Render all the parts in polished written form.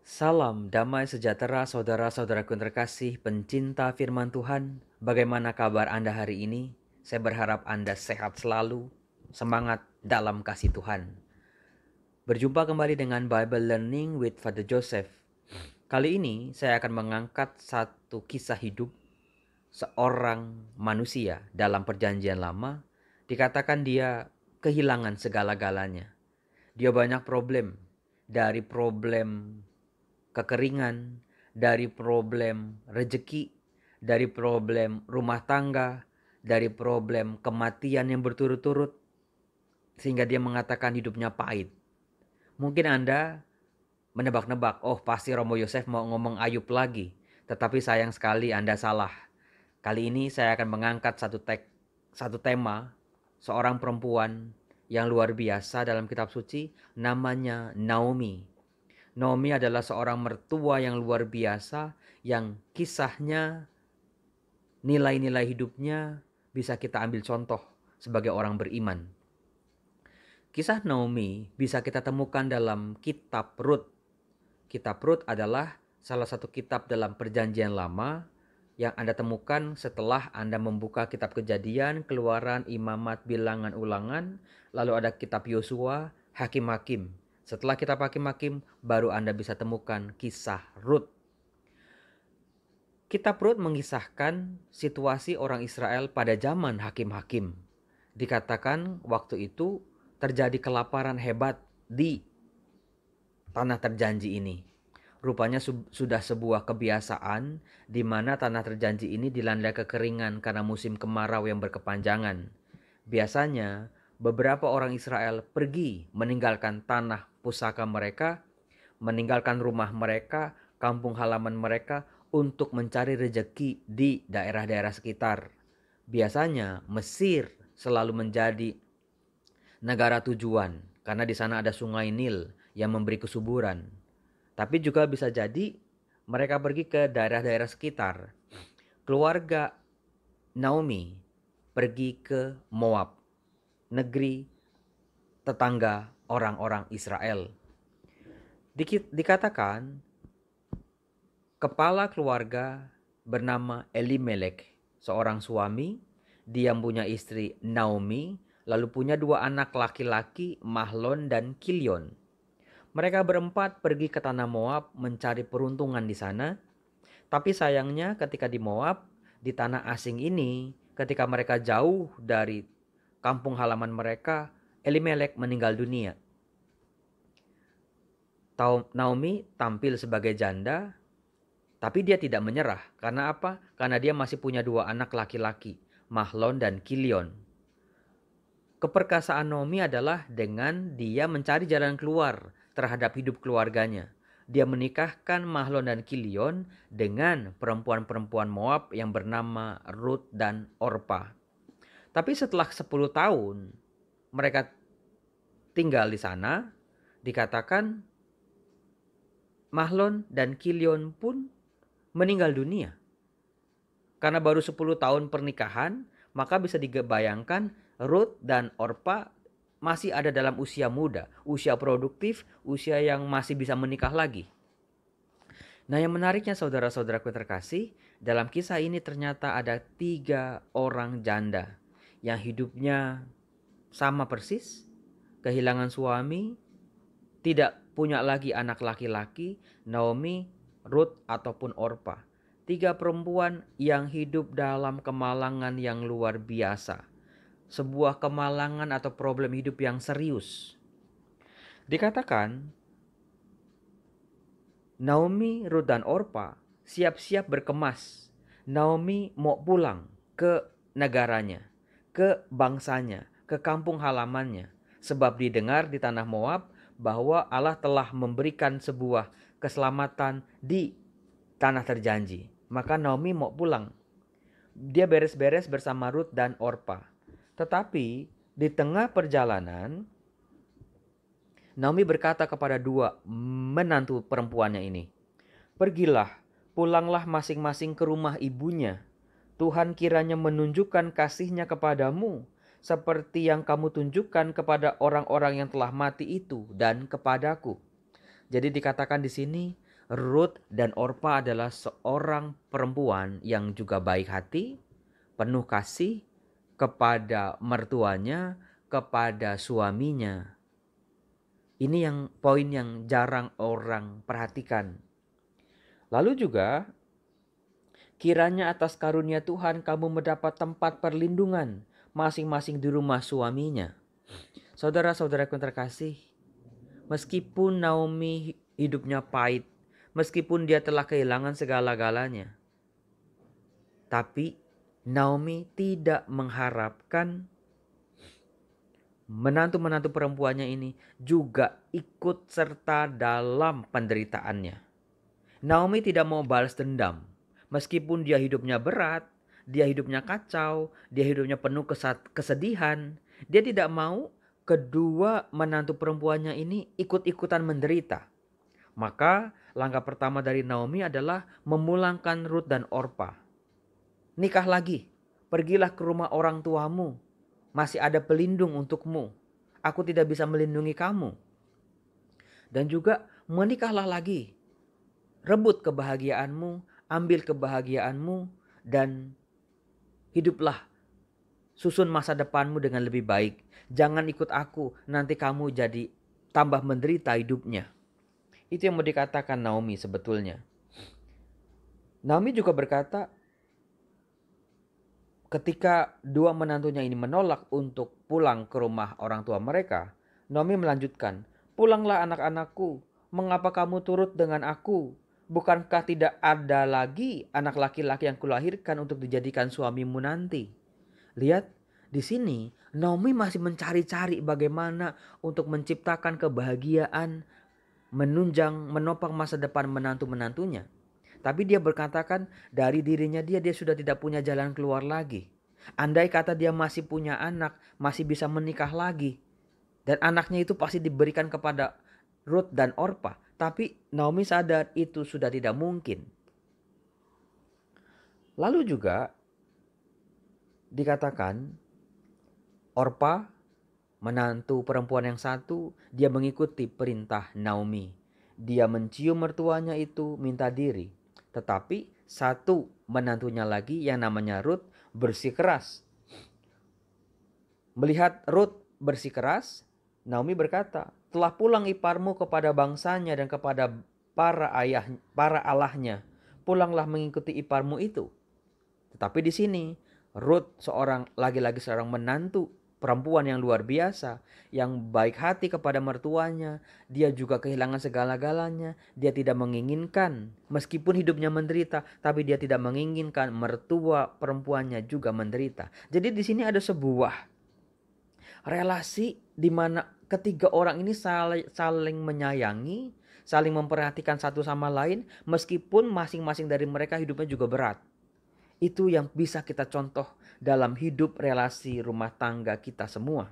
Salam damai sejahtera saudara-saudaraku yang terkasih pencinta firman Tuhan. Bagaimana kabar Anda hari ini? Saya berharap Anda sehat selalu, semangat dalam kasih Tuhan. Berjumpa kembali dengan Bible Learning with Father Joseph. Kali ini saya akan mengangkat satu kisah hidup seorang manusia dalam perjanjian lama. Dikatakan dia kehilangan segala-galanya. Dia banyak problem, dari problem kekeringan, dari problem rejeki, dari problem rumah tangga, dari problem kematian yang berturut-turut, sehingga dia mengatakan hidupnya pahit. Mungkin Anda menebak-nebak, oh pasti Romo Yosef mau ngomong Ayub lagi. Tetapi sayang sekali Anda salah. Kali ini saya akan mengangkat satu tema, seorang perempuan yang luar biasa dalam kitab suci, namanya Naomi. Naomi adalah seorang mertua yang luar biasa, yang kisahnya, nilai-nilai hidupnya bisa kita ambil contoh sebagai orang beriman. Kisah Naomi bisa kita temukan dalam kitab Rut. Kitab Rut adalah salah satu kitab dalam perjanjian lama yang Anda temukan setelah Anda membuka kitab Kejadian, Keluaran, Imamat, Bilangan, Ulangan, lalu ada kitab Yosua, Hakim-Hakim. Setelah kitab Hakim-Hakim, baru Anda bisa temukan kisah Rut. Kitab Rut mengisahkan situasi orang Israel pada zaman Hakim-Hakim. Dikatakan waktu itu terjadi kelaparan hebat di tanah terjanji ini. Rupanya sudah sebuah kebiasaan di mana tanah terjanji ini dilanda kekeringan karena musim kemarau yang berkepanjangan. Biasanya beberapa orang Israel pergi meninggalkan tanah pusaka mereka, meninggalkan rumah mereka, kampung halaman mereka untuk mencari rejeki di daerah-daerah sekitar. Biasanya Mesir selalu menjadi negara tujuan karena di sana ada sungai Nil yang memberi kesuburan. Tapi juga bisa jadi mereka pergi ke daerah-daerah sekitar. Keluarga Naomi pergi ke Moab, negeri tetangga orang-orang Israel. Dikatakan kepala keluarga bernama Elimelek, seorang suami. Dia punya istri Naomi, lalu punya dua anak laki-laki, Mahlon dan Kilion. Mereka berempat pergi ke tanah Moab mencari peruntungan di sana. Tapi sayangnya ketika di Moab, di tanah asing ini, ketika mereka jauh dari kampung halaman mereka, Elimelek meninggal dunia. Naomi tampil sebagai janda, tapi dia tidak menyerah. Karena apa? Karena dia masih punya dua anak laki-laki, Mahlon dan Kilion. Keperkasaan Naomi adalah dengan dia mencari jalan keluar terhadap hidup keluarganya. Dia menikahkan Mahlon dan Kilion dengan perempuan-perempuan Moab yang bernama Rut dan Orpa. Tapi setelah 10 tahun mereka tinggal di sana, dikatakan Mahlon dan Kilion pun meninggal dunia. Karena baru 10 tahun pernikahan, maka bisa dibayangkan Rut dan Orpa masih ada dalam usia muda, usia produktif, usia yang masih bisa menikah lagi. Nah, yang menariknya saudara-saudaraku terkasih, dalam kisah ini ternyata ada 3 orang janda yang hidupnya sama persis, kehilangan suami, tidak punya lagi anak laki-laki, Naomi, Rut ataupun Orpa. 3 perempuan yang hidup dalam kemalangan yang luar biasa. Sebuah kemalangan atau problem hidup yang serius. Dikatakan Naomi, Rut dan Orpa siap-siap berkemas. Naomi mau pulang ke negaranya, ke bangsanya, ke kampung halamannya. Sebab didengar di tanah Moab bahwa Allah telah memberikan sebuah keselamatan di tanah terjanji. Maka Naomi mau pulang. Dia beres-beres bersama Rut dan Orpa. Tetapi di tengah perjalanan, Naomi berkata kepada dua menantu perempuannya ini, "Pergilah, pulanglah masing-masing ke rumah ibunya. Tuhan kiranya menunjukkan kasih-Nya kepadamu, seperti yang kamu tunjukkan kepada orang-orang yang telah mati itu dan kepadaku." Jadi dikatakan di sini, Ruth dan Orpa adalah seorang perempuan yang juga baik hati, penuh kasih kepada mertuanya, kepada suaminya. Ini yang poin yang jarang orang perhatikan. Lalu juga, kiranya atas karunia Tuhan kamu mendapat tempat perlindungan masing-masing di rumah suaminya. Saudara-saudaraku yang terkasih, meskipun Naomi hidupnya pahit, meskipun dia telah kehilangan segala-galanya, tapi Naomi tidak mengharapkan menantu-menantu perempuannya ini juga ikut serta dalam penderitaannya. Naomi tidak mau balas dendam. Meskipun dia hidupnya berat, dia hidupnya kacau, dia hidupnya penuh kesedihan, dia tidak mau kedua menantu perempuannya ini ikut-ikutan menderita. Maka langkah pertama dari Naomi adalah memulangkan Ruth dan Orpa. Nikah lagi, pergilah ke rumah orang tuamu. Masih ada pelindung untukmu. Aku tidak bisa melindungi kamu. Dan juga menikahlah lagi. Rebut kebahagiaanmu, ambil kebahagiaanmu, dan hiduplah. Susun masa depanmu dengan lebih baik. Jangan ikut aku, nanti kamu jadi tambah menderita hidupnya. Itu yang mau dikatakan Naomi sebetulnya. Naomi juga berkata, ketika dua menantunya ini menolak untuk pulang ke rumah orang tua mereka, Naomi melanjutkan, "Pulanglah anak-anakku, mengapa kamu turut dengan aku? Bukankah tidak ada lagi anak laki-laki yang kulahirkan untuk dijadikan suamimu nanti?" Lihat, di sini Naomi masih mencari-cari bagaimana untuk menciptakan kebahagiaan, menopang masa depan menantu-menantunya. Tapi dia berkatakan dari dirinya dia sudah tidak punya jalan keluar lagi. Andai kata dia masih punya anak, masih bisa menikah lagi. Dan anaknya itu pasti diberikan kepada Ruth dan Orpa. Tapi Naomi sadar itu sudah tidak mungkin. Lalu juga dikatakan Orpa, menantu perempuan yang satu, dia mengikuti perintah Naomi. Dia mencium mertuanya itu minta diri. Tetapi satu menantunya lagi yang namanya Ruth bersikeras. Melihat Ruth bersikeras, Naomi berkata, "Telah pulang iparmu kepada bangsanya dan kepada para allahnya. Pulanglah mengikuti iparmu itu." Tetapi di sini Ruth lagi-lagi seorang menantu perempuan yang luar biasa, yang baik hati kepada mertuanya. Dia juga kehilangan segala-galanya. Dia tidak menginginkan, meskipun hidupnya menderita, tapi dia tidak menginginkan mertua perempuannya juga menderita. Jadi di sini ada sebuah relasi di mana ketiga orang ini saling menyayangi, saling memperhatikan satu sama lain, meskipun masing-masing dari mereka hidupnya juga berat. Itu yang bisa kita contoh dalam hidup relasi rumah tangga kita semua.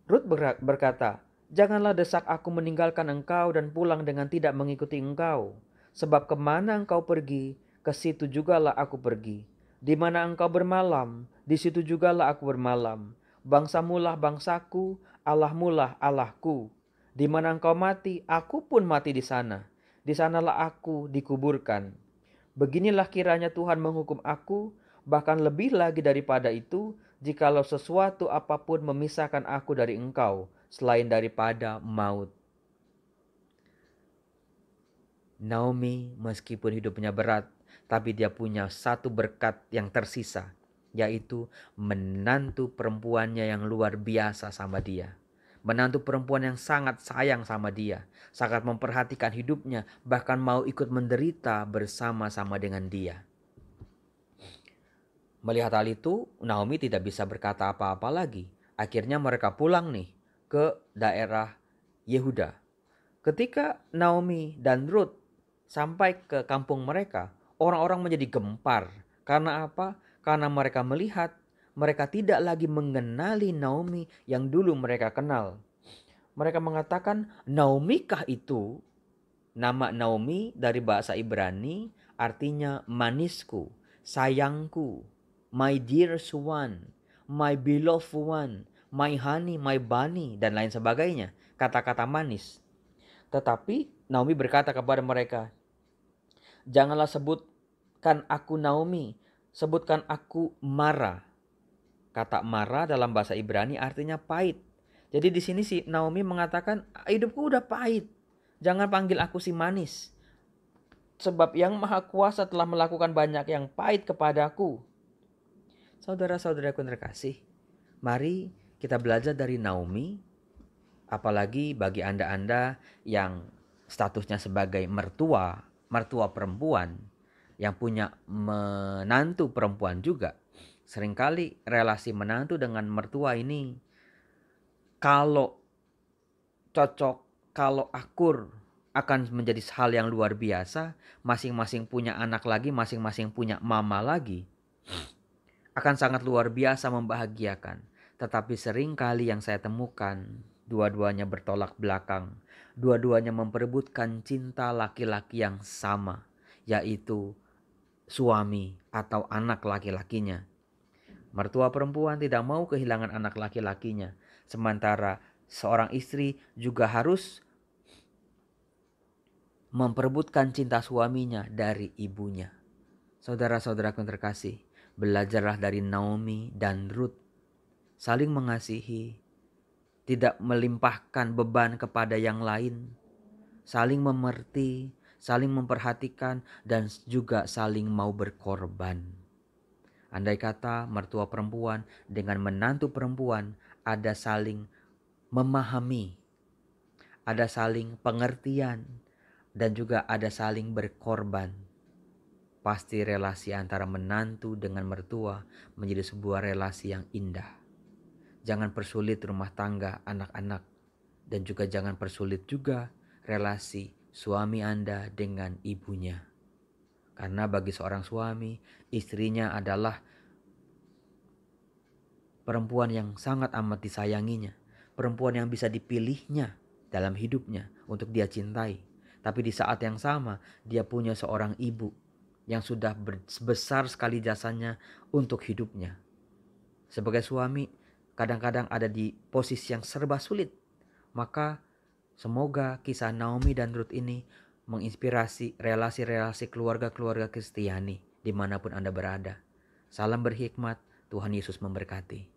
Ruth berkata, "Janganlah desak aku meninggalkan engkau dan pulang dengan tidak mengikuti engkau. Sebab kemana engkau pergi, ke situ jugalah aku pergi. Di mana engkau bermalam, di situ jugalah aku bermalam. Bangsamulah bangsaku, Allahmulah Allahku. Di mana engkau mati, aku pun mati di sana. Di sanalah aku dikuburkan. Beginilah kiranya Tuhan menghukum aku, bahkan lebih lagi daripada itu, jikalau sesuatu apapun memisahkan aku dari engkau, selain daripada maut." Naomi meskipun hidupnya berat, tapi dia punya satu berkat yang tersisa, yaitu menantu perempuannya yang luar biasa sama dia. Menantu perempuan yang sangat sayang sama dia, sangat memperhatikan hidupnya, bahkan mau ikut menderita bersama-sama dengan dia. Melihat hal itu, Naomi tidak bisa berkata apa-apa lagi. Akhirnya mereka pulang nih ke daerah Yehuda. Ketika Naomi dan Ruth sampai ke kampung mereka, orang-orang menjadi gempar. Karena apa? Karena mereka melihat mereka tidak lagi mengenali Naomi yang dulu mereka kenal. Mereka mengatakan, "Naomi kah itu?" Nama Naomi dari bahasa Ibrani artinya manisku, sayangku, my dearest one, my beloved one, my honey, my bunny, dan lain sebagainya. Kata-kata manis. Tetapi Naomi berkata kepada mereka, "Janganlah sebutkan aku Naomi, sebutkan aku Mara." Kata Mara dalam bahasa Ibrani artinya pahit. Jadi di sini si Naomi mengatakan, hidupku udah pahit. Jangan panggil aku si manis. Sebab yang maha kuasa telah melakukan banyak yang pahit kepadaku. Saudara-saudaraku yang terkasih, mari kita belajar dari Naomi. Apalagi bagi Anda-Anda yang statusnya sebagai mertua perempuan, yang punya menantu perempuan juga. Seringkali relasi menantu dengan mertua ini kalau cocok, kalau akur, akan menjadi hal yang luar biasa. Masing-masing punya anak lagi, masing-masing punya mama lagi, akan sangat luar biasa membahagiakan. Tetapi seringkali yang saya temukan, dua-duanya bertolak belakang. Dua-duanya memperebutkan cinta laki-laki yang sama, yaitu suami atau anak laki-lakinya. Mertua perempuan tidak mau kehilangan anak laki-lakinya. Sementara seorang istri juga harus memperebutkan cinta suaminya dari ibunya. Saudara-saudaraku yang terkasih, belajarlah dari Naomi dan Ruth. Saling mengasihi, tidak melimpahkan beban kepada yang lain. Saling mengerti, saling memperhatikan, dan juga saling mau berkorban. Andai kata mertua perempuan dengan menantu perempuan ada saling memahami, ada saling pengertian, dan juga ada saling berkorban, pasti relasi antara menantu dengan mertua menjadi sebuah relasi yang indah. Jangan persulit rumah tangga anak-anak, dan juga jangan persulit juga relasi suami Anda dengan ibunya. Karena bagi seorang suami, istrinya adalah perempuan yang sangat amat disayanginya. Perempuan yang bisa dipilihnya dalam hidupnya untuk dia cintai. Tapi di saat yang sama, dia punya seorang ibu yang sudah besar sekali jasanya untuk hidupnya. Sebagai suami, kadang-kadang ada di posisi yang serba sulit. Maka semoga kisah Naomi dan Ruth ini menginspirasi relasi-relasi keluarga-keluarga Kristiani dimanapun Anda berada. Salam berhikmat, Tuhan Yesus memberkati.